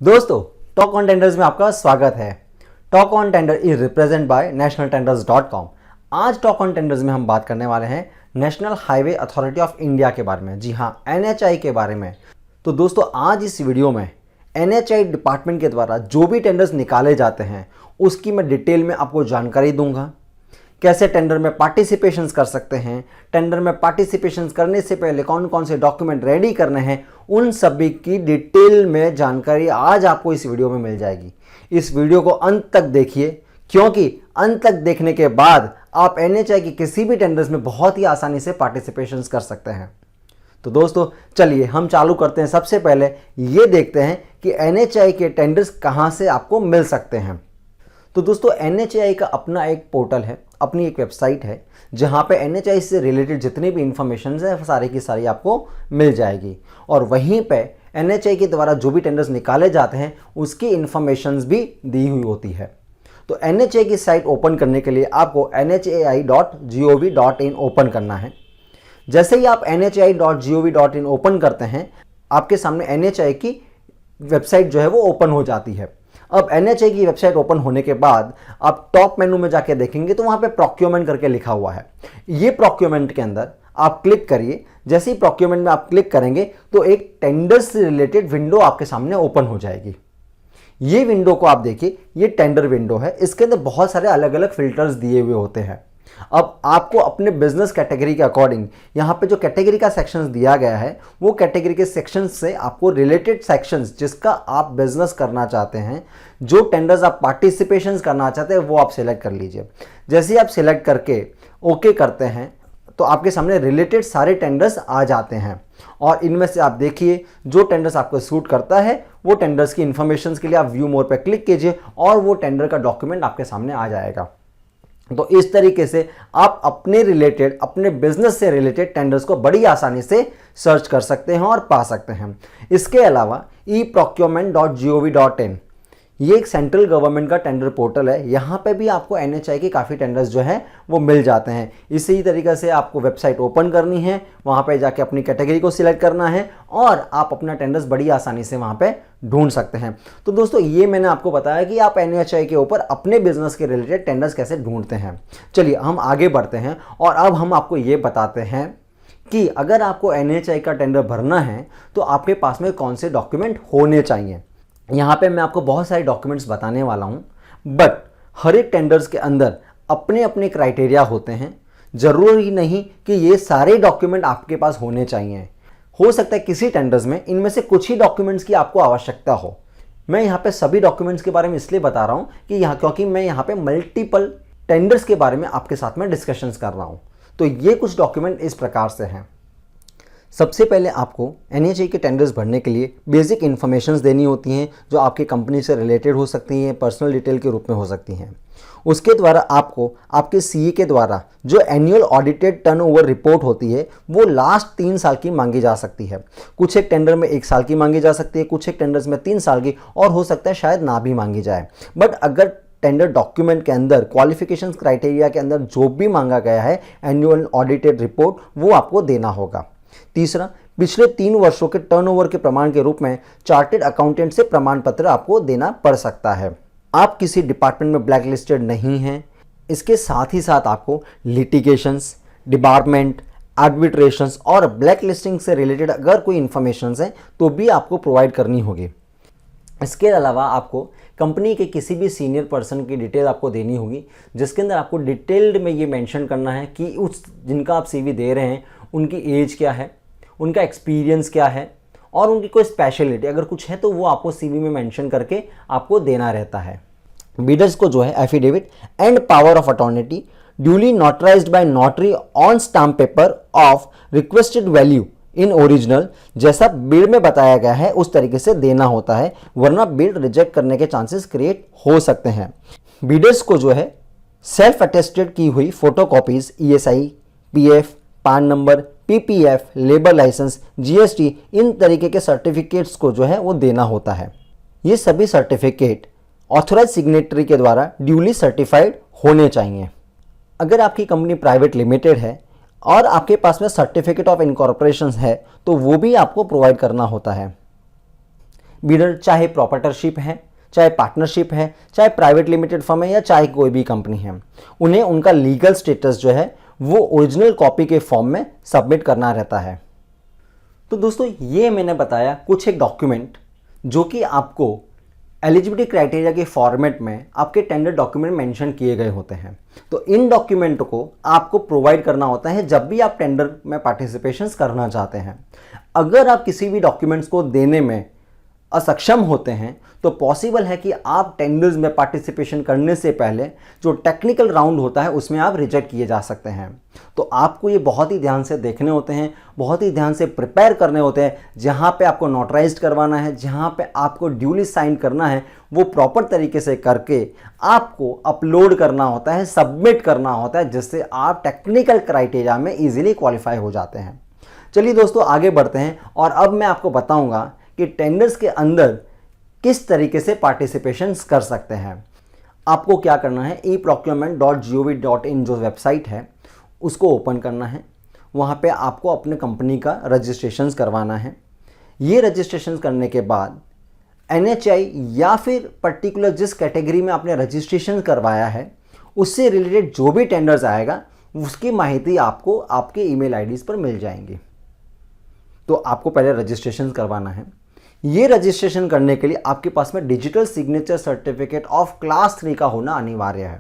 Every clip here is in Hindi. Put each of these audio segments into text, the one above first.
दोस्तों, टॉक ऑन टेंडर्स में आपका स्वागत है। Talk on tender is represent by nationaltenders.com। आज टॉक ऑन टेंडर्स में हम बात करने वाले हैं national highway authority of India के बारे में, जी हाँ, NHAI के बारे में। तो दोस्तों, आज इस वीडियो में NHAI डिपार्टमेंट के द्वारा जो भी टेंडर्स निकाले जाते हैं उसकी मैं डिटेल में आपको जानकारी दूंगा। कैसे टेंडर में पार्टिसिपेशंस कर सकते हैं, टेंडर में पार्टिसिपेशंस करने से पहले कौन कौन से डॉक्यूमेंट रेडी करने हैं, उन सभी की डिटेल में जानकारी आज आपको इस वीडियो में मिल जाएगी। इस वीडियो को अंत तक देखिए, क्योंकि अंत तक देखने के बाद आप NHAI की किसी भी टेंडर्स में बहुत ही आसानी से पार्टिसिपेशंस कर सकते हैं। तो दोस्तों, चलिए हम चालू करते हैं। सबसे पहले ये देखते हैं कि NHAI के टेंडर्स कहाँ से आपको मिल सकते हैं। तो दोस्तों, NHAI का अपना एक पोर्टल है, अपनी एक वेबसाइट है, जहां पे NHAI से रिलेटेड जितनी भी इंफॉर्मेशन है सारी की सारी आपको मिल जाएगी। और वहीं पे NHAI के द्वारा जो भी टेंडर्स निकाले जाते हैं उसकी इंफॉर्मेशन भी दी हुई होती है। तो NHAI की साइट ओपन करने के लिए आपको nhai.gov.in ओपन करना है। जैसे ही आप nhai.gov.in ओपन करते हैं, आपके सामने NHAI की वेबसाइट जो है वो ओपन हो जाती है। अब NHAI की वेबसाइट ओपन होने के बाद आप टॉप मेनू में जाके देखेंगे तो वहां पे प्रोक्योरमेंट करके लिखा हुआ है। ये प्रोक्योरमेंट के अंदर आप क्लिक करिए। जैसे ही प्रोक्योरमेंट में आप क्लिक करेंगे तो एक टेंडर से रिलेटेड विंडो आपके सामने ओपन हो जाएगी। ये विंडो को आप देखिए, ये टेंडर विंडो है। इसके अंदर बहुत सारे अलग अलग फिल्टर्स दिए हुए होते हैं। अब आपको अपने बिजनेस कैटेगरी के अकॉर्डिंग यहाँ पे जो कैटेगरी का सेक्शंस दिया गया है, वो कैटेगरी के सेक्शंस से आपको रिलेटेड सेक्शंस जिसका आप बिजनेस करना चाहते हैं, जो टेंडर्स आप पार्टिसिपेशंस करना चाहते हैं, वो आप सिलेक्ट कर लीजिए। जैसे ही आप सिलेक्ट करके ओके करते हैं तो आपके सामने रिलेटेड सारे टेंडर्स आ जाते हैं। और इनमें से आप देखिए जो टेंडर्स आपको सूट करता है वो टेंडर्स की इंफॉर्मेशन के लिए आप व्यू मोर पे क्लिक कीजिए और वो टेंडर का डॉक्यूमेंट आपके सामने आ जाएगा। तो इस तरीके से आप अपने रिलेटेड, अपने बिजनेस से रिलेटेड टेंडर्स को बड़ी आसानी से सर्च कर सकते हैं और पा सकते हैं। इसके अलावा eprocurement.gov.in ये एक सेंट्रल गवर्नमेंट का टेंडर पोर्टल है। यहाँ पे भी आपको NHAI के काफ़ी टेंडर्स जो हैं वो मिल जाते हैं। इसी तरीके से आपको वेबसाइट ओपन करनी है, वहाँ पे जाके अपनी कैटेगरी को सिलेक्ट करना है और आप अपना टेंडर्स बड़ी आसानी से वहाँ पे ढूंढ सकते हैं। तो दोस्तों, ये मैंने आपको बताया कि आप NHAI के ऊपर अपने बिजनेस के रिलेटेड टेंडर्स कैसे ढूंढते हैं। चलिए हम आगे बढ़ते हैं और अब हम आपको ये बताते हैं कि अगर आपको NHAI का टेंडर भरना है तो आपके पास में कौन से डॉक्यूमेंट होने चाहिए। यहाँ पे मैं आपको बहुत सारे डॉक्यूमेंट्स बताने वाला हूँ, बट हर एक टेंडर्स के अंदर अपने अपने क्राइटेरिया होते हैं। ज़रूरी नहीं कि ये सारे डॉक्यूमेंट आपके पास होने चाहिए। हो सकता है किसी टेंडर्स में इनमें से कुछ ही डॉक्यूमेंट्स की आपको आवश्यकता हो। मैं यहाँ पे सभी डॉक्यूमेंट्स के बारे में इसलिए बता रहा हूँ कि क्योंकि मैं यहाँ पे मल्टीपल टेंडर्स के बारे में आपके साथ में डिस्कशंस कर रहा हूँ। तो ये कुछ डॉक्यूमेंट इस प्रकार से हैं। सबसे पहले आपको NHAI के टेंडर्स भरने के लिए बेसिक इन्फॉर्मेशंस देनी होती हैं, जो आपकी कंपनी से रिलेटेड हो सकती हैं, पर्सनल डिटेल के रूप में हो सकती हैं। उसके द्वारा आपको आपके CA के द्वारा जो एनुअल ऑडिटेड टर्नओवर रिपोर्ट होती है वो लास्ट 3 साल की मांगी जा सकती है। कुछ एक टेंडर में 1 साल की मांगी जा सकती है, कुछ एक टेंडर्स में 3 साल की, और हो सकता है शायद ना भी मांगी जाए। बट अगर टेंडर डॉक्यूमेंट के अंदर क्वालिफिकेशन क्राइटेरिया के अंदर जो भी मांगा गया है एनुअल ऑडिटेड रिपोर्ट, वो आपको देना होगा। तीसरा, पिछले 3 वर्षों के टर्नओवर के प्रमाण के रूप में चार्टेड अकाउंटेंट से प्रमाण पत्र आपको देना पड़ सकता है। आप किसी डिपार्टमेंट में ब्लैक लिस्टेड नहीं हैं। इसके साथ ही साथ आपको लिटिगेशंस, डिपार्टमेंट, आर्बिट्रेशंस और ब्लैक लिस्टिंग से रिलेटेड अगर कोई इंफॉर्मेशन है तो भी आपको प्रोवाइड करनी होगी। इसके अलावा आपको कंपनी के किसी भी सीनियर पर्सन की डिटेल आपको देनी होगी, जिसके अंदर आपको डिटेल्ड में ये मेंशन करना है कि उस जिनका आप CV दे रहे हैं उनकी एज क्या है, उनका एक्सपीरियंस क्या है और उनकी कोई स्पेशलिटी अगर कुछ है तो वो आपको CV में मेंशन करके आपको देना रहता है। बिडर्स को जो है affidavit and power of attorney duly notarised by notary on stamp paper of requested value in original, जैसा बिड में बताया गया है उस तरीके से देना होता है, वरना बिड रिजेक्ट करने के चांसेस क्रिएट हो सकते हैं। बिडर्स को जो है सेल्फ अटेस्टेड की हुई photocopies ESI, PF, PAN number, PPF, labour licence, GST, इन तरीके के सर्टिफिकेट्स को जो है वो देना होता है। ये सभी सर्टिफिकेट ऑथोराइज सिग्नेटरी के द्वारा ड्यूली सर्टिफाइड होने चाहिए। अगर आपकी कंपनी प्राइवेट लिमिटेड है और आपके पास में सर्टिफिकेट ऑफ इनकॉर्पोरेशन है तो वो भी आपको प्रोवाइड करना होता है। बीडर चाहे प्रॉपर्टरशिप है, चाहे पार्टनरशिप है, चाहे प्राइवेट लिमिटेड फर्म है या चाहे कोई भी कंपनी है, उन्हें उनका लीगल स्टेटस जो है वो ओरिजिनल कॉपी के फॉर्म में सबमिट करना रहता है। तो दोस्तों ये मैंने बताया कुछ एक डॉक्यूमेंट जो कि आपको एलिजिबिलिटी क्राइटेरिया के फॉर्मेट में आपके टेंडर डॉक्यूमेंट मेंशन किए गए होते हैं। तो इन डॉक्यूमेंट को आपको प्रोवाइड करना होता है जब भी आप टेंडर में पार्टिसिपेशन करना चाहते हैं। अगर आप किसी भी डॉक्यूमेंट्स को देने में असक्षम होते हैं तो पॉसिबल है कि आप टेंडर्स में पार्टिसिपेशन करने से पहले जो टेक्निकल राउंड होता है उसमें आप रिजेक्ट किए जा सकते हैं। तो आपको ये बहुत ही ध्यान से देखने होते हैं, बहुत ही ध्यान से प्रिपेयर करने होते हैं। जहाँ पे आपको नोटराइज्ड करवाना है, जहाँ पे आपको ड्यूली साइन करना है, वो प्रॉपर तरीके से करके आपको अपलोड करना होता है, सबमिट करना होता है, जिससे आप टेक्निकल क्राइटेरिया में ईजिली क्वालिफाई हो जाते हैं। चलिए दोस्तों आगे बढ़ते हैं और अब मैं आपको बताऊंगा कि टेंडर्स के अंदर किस तरीके से पार्टिसिपेशन कर सकते हैं। आपको क्या करना है, eprocurement.gov.in जो वेबसाइट है उसको ओपन करना है। वहाँ पे आपको अपने कंपनी का रजिस्ट्रेशन करवाना है। ये रजिस्ट्रेशन करने के बाद NHI या फिर पर्टिकुलर जिस कैटेगरी में आपने रजिस्ट्रेशन करवाया है उससे रिलेटेड जो भी टेंडर्स आएगा उसकी माहिती आपको आपके ईमेल आईडीज़ पर मिल जाएंगी। तो आपको पहले रजिस्ट्रेशन करवाना है। ये रजिस्ट्रेशन करने के लिए आपके पास में digital signature certificate of class 3 का होना अनिवार्य है।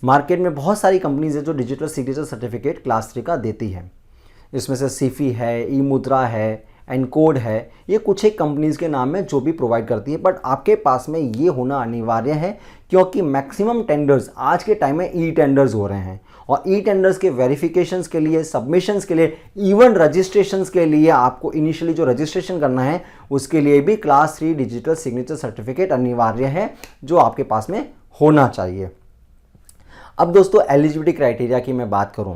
मार्केट में बहुत सारी कंपनीज है जो डिजिटल सिग्नेचर सर्टिफिकेट क्लास 3 का देती है। इसमें से सीफी है, ई मुद्रा है, एनकोड है, ये कुछ एक कंपनीज के नाम में जो भी प्रोवाइड करती है। बट आपके पास में ये होना अनिवार्य है क्योंकि मैक्सिमम टेंडर्स आज के टाइम में ई टेंडर्स हो रहे हैं और ई टेंडर्स के वेरिफिकेशंस के लिए, सबमिशंस के लिए, इवन रजिस्ट्रेशंस के लिए आपको इनिशियली जो रजिस्ट्रेशन करना है उसके लिए भी क्लास 3 डिजिटल सिग्नेचर सर्टिफिकेट अनिवार्य है जो आपके पास में होना चाहिए। अब दोस्तों एलिजिबिलिटी क्राइटेरिया की मैं बात करूं,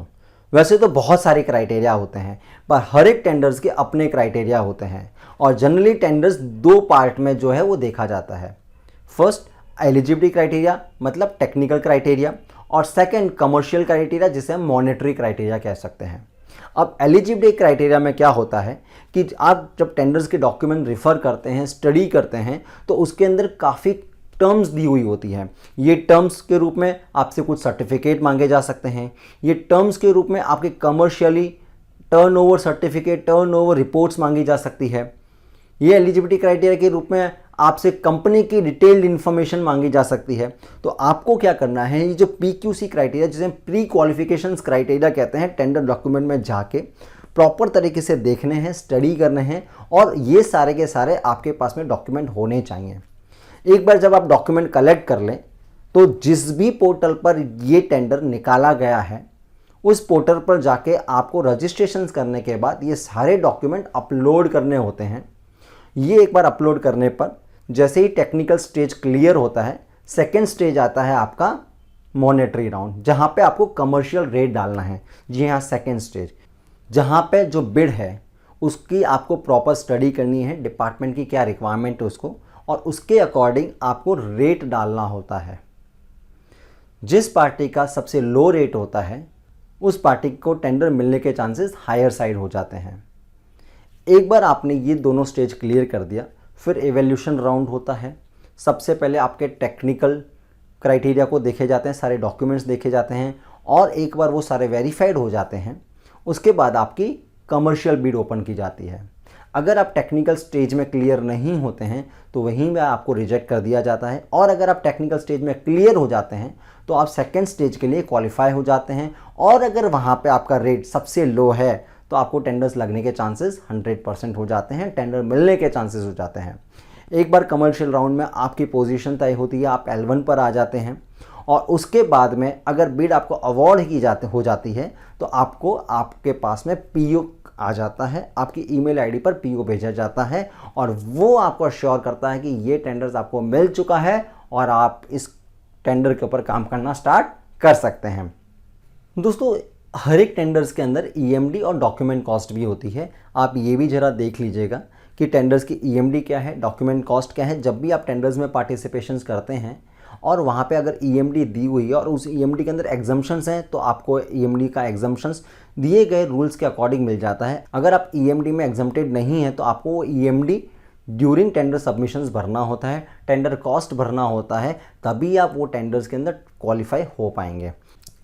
वैसे तो बहुत सारे क्राइटेरिया होते हैं पर हर एक टेंडर्स के अपने क्राइटेरिया होते हैं और जनरली टेंडर्स 2 पार्ट में जो है वो देखा जाता है। फर्स्ट एलिजिबिलिटी क्राइटेरिया मतलब टेक्निकल क्राइटेरिया और सेकंड कमर्शियल क्राइटेरिया जिसे हम मॉनेटरी क्राइटेरिया कह सकते हैं। अब एलिजिबिलिटी क्राइटेरिया में क्या होता है कि आप जब टेंडर्स के डॉक्यूमेंट रिफ़र करते हैं, स्टडी करते हैं, तो उसके अंदर काफ़ी टर्म्स दी हुई होती हैं। ये टर्म्स के रूप में आपसे कुछ सर्टिफिकेट मांगे जा सकते हैं। ये टर्म्स के रूप में आपके commercially turnover certificate, turnover reports मांगी जा सकती है। ये एलिजिबिलिटी क्राइटेरिया के रूप में आपसे कंपनी की डिटेल्ड इन्फॉर्मेशन मांगी जा सकती है। तो आपको क्या करना है, ये जो PQC क्राइटेरिया जिसे प्री क्वालिफिकेशंस क्राइटेरिया कहते हैं, टेंडर डॉक्यूमेंट में जाके प्रॉपर तरीके से देखने हैं, स्टडी करने हैं और ये सारे के सारे आपके पास में डॉक्यूमेंट होने चाहिए। एक बार जब आप डॉक्यूमेंट कलेक्ट कर लें तो जिस भी पोर्टल पर ये टेंडर निकाला गया है उस पोर्टल पर जाके आपको रजिस्ट्रेशन करने के बाद ये सारे डॉक्यूमेंट अपलोड करने होते हैं। ये एक बार अपलोड करने पर जैसे ही टेक्निकल स्टेज क्लियर होता है, सेकेंड स्टेज आता है आपका मॉनेटरी राउंड, जहाँ पे आपको कमर्शियल रेट डालना है। जी हाँ, सेकेंड स्टेज जहाँ पे जो बिड है उसकी आपको प्रॉपर स्टडी करनी है, डिपार्टमेंट की क्या रिक्वायरमेंट है उसको, और उसके अकॉर्डिंग आपको रेट डालना होता है। जिस पार्टी का सबसे लो रेट होता है उस पार्टी को टेंडर मिलने के चांसेस हायर साइड हो जाते हैं। एक बार आपने ये दोनों स्टेज क्लियर कर दिया, फिर एवोल्यूशन राउंड होता है। सबसे पहले आपके टेक्निकल क्राइटेरिया को देखे जाते हैं, सारे डॉक्यूमेंट्स देखे जाते हैं और एक बार वो सारे वेरीफाइड हो जाते हैं उसके बाद आपकी कमर्शियल बिड ओपन की जाती है। अगर आप टेक्निकल स्टेज में क्लियर नहीं होते हैं तो वहीं में आपको रिजेक्ट कर दिया जाता है, और अगर आप टेक्निकल स्टेज में क्लियर हो जाते हैं तो आप सेकेंड स्टेज के लिए क्वालिफाई हो जाते हैं, और अगर वहाँ पे आपका रेट सबसे लो है तो आपको टेंडर्स लगने के चांसेस 100% हो जाते हैं, टेंडर मिलने के चांसेस हो जाते हैं। एक बार कमर्शियल राउंड में आपकी पोजीशन तय होती है, आप L1 पर आ जाते हैं, और उसके बाद में अगर बिड आपको अवॉर्ड की हो जाती है तो आपको आपके पास में PO आ जाता है, आपकी ईमेल आईडी पर PO भेजा जाता है और वो आपको अश्योर करता है कि ये टेंडर्स आपको मिल चुका है और आप इस टेंडर के ऊपर काम करना स्टार्ट कर सकते हैं। दोस्तों हर एक टेंडर्स के अंदर EMD और डॉक्यूमेंट कॉस्ट भी होती है। आप ये भी ज़रा देख लीजिएगा कि टेंडर्स की EMD क्या है, डॉक्यूमेंट कॉस्ट क्या है। जब भी आप टेंडर्स में पार्टिसिपेशन करते हैं और वहाँ पे अगर EMD दी हुई है और उस EMD के अंदर एग्जम्पशंस हैं तो आपको EMD का एग्जम्पशंस दिए गए रूल्स के अकॉर्डिंग मिल जाता है। अगर आप EMD में एग्जम्प्टेड नहीं है तो आपको EMD ड्यूरिंग टेंडर सबमिशंस भरना होता है, टेंडर कॉस्ट भरना होता है, तभी आप वो टेंडर्स के अंदर क्वालिफाई हो पाएंगे।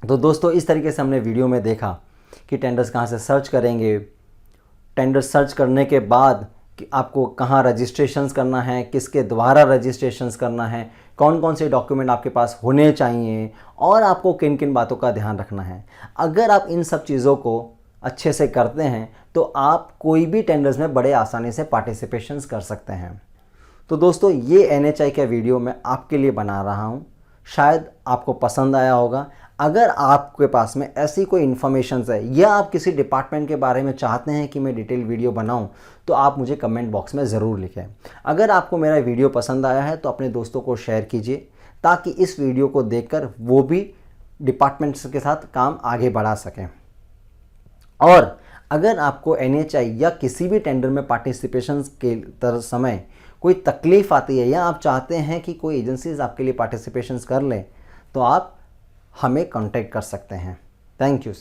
तो दोस्तों इस तरीके से हमने वीडियो में देखा कि टेंडर्स कहाँ से सर्च करेंगे, टेंडर सर्च करने के बाद कि आपको कहाँ रजिस्ट्रेशंस करना है, किसके द्वारा रजिस्ट्रेशंस करना है, कौन कौन से डॉक्यूमेंट आपके पास होने चाहिए और आपको किन किन बातों का ध्यान रखना है। अगर आप इन सब चीज़ों को अच्छे से करते हैं तो आप कोई भी टेंडर्स में बड़े आसानी से पार्टिसिपेशंस कर सकते हैं। तो दोस्तों ये NHI का वीडियो मैं आपके लिए बना रहा हूँ, शायद आपको पसंद आया होगा। अगर आपके पास में ऐसी कोई इन्फॉर्मेशन है या आप किसी डिपार्टमेंट के बारे में चाहते हैं कि मैं डिटेल वीडियो बनाऊं, तो आप मुझे कमेंट बॉक्स में ज़रूर लिखें। अगर आपको मेरा वीडियो पसंद आया है तो अपने दोस्तों को शेयर कीजिए, ताकि इस वीडियो को देखकर वो भी डिपार्टमेंट्स के साथ काम आगे बढ़ा सकें। और अगर आपको NHI या किसी भी टेंडर में पार्टिसिपेशन के समय कोई तकलीफ़ आती है या आप चाहते हैं कि कोई एजेंसीज आपके लिए पार्टिसिपेशंस कर लें, तो आप हमें कांटेक्ट कर सकते हैं। Thank you.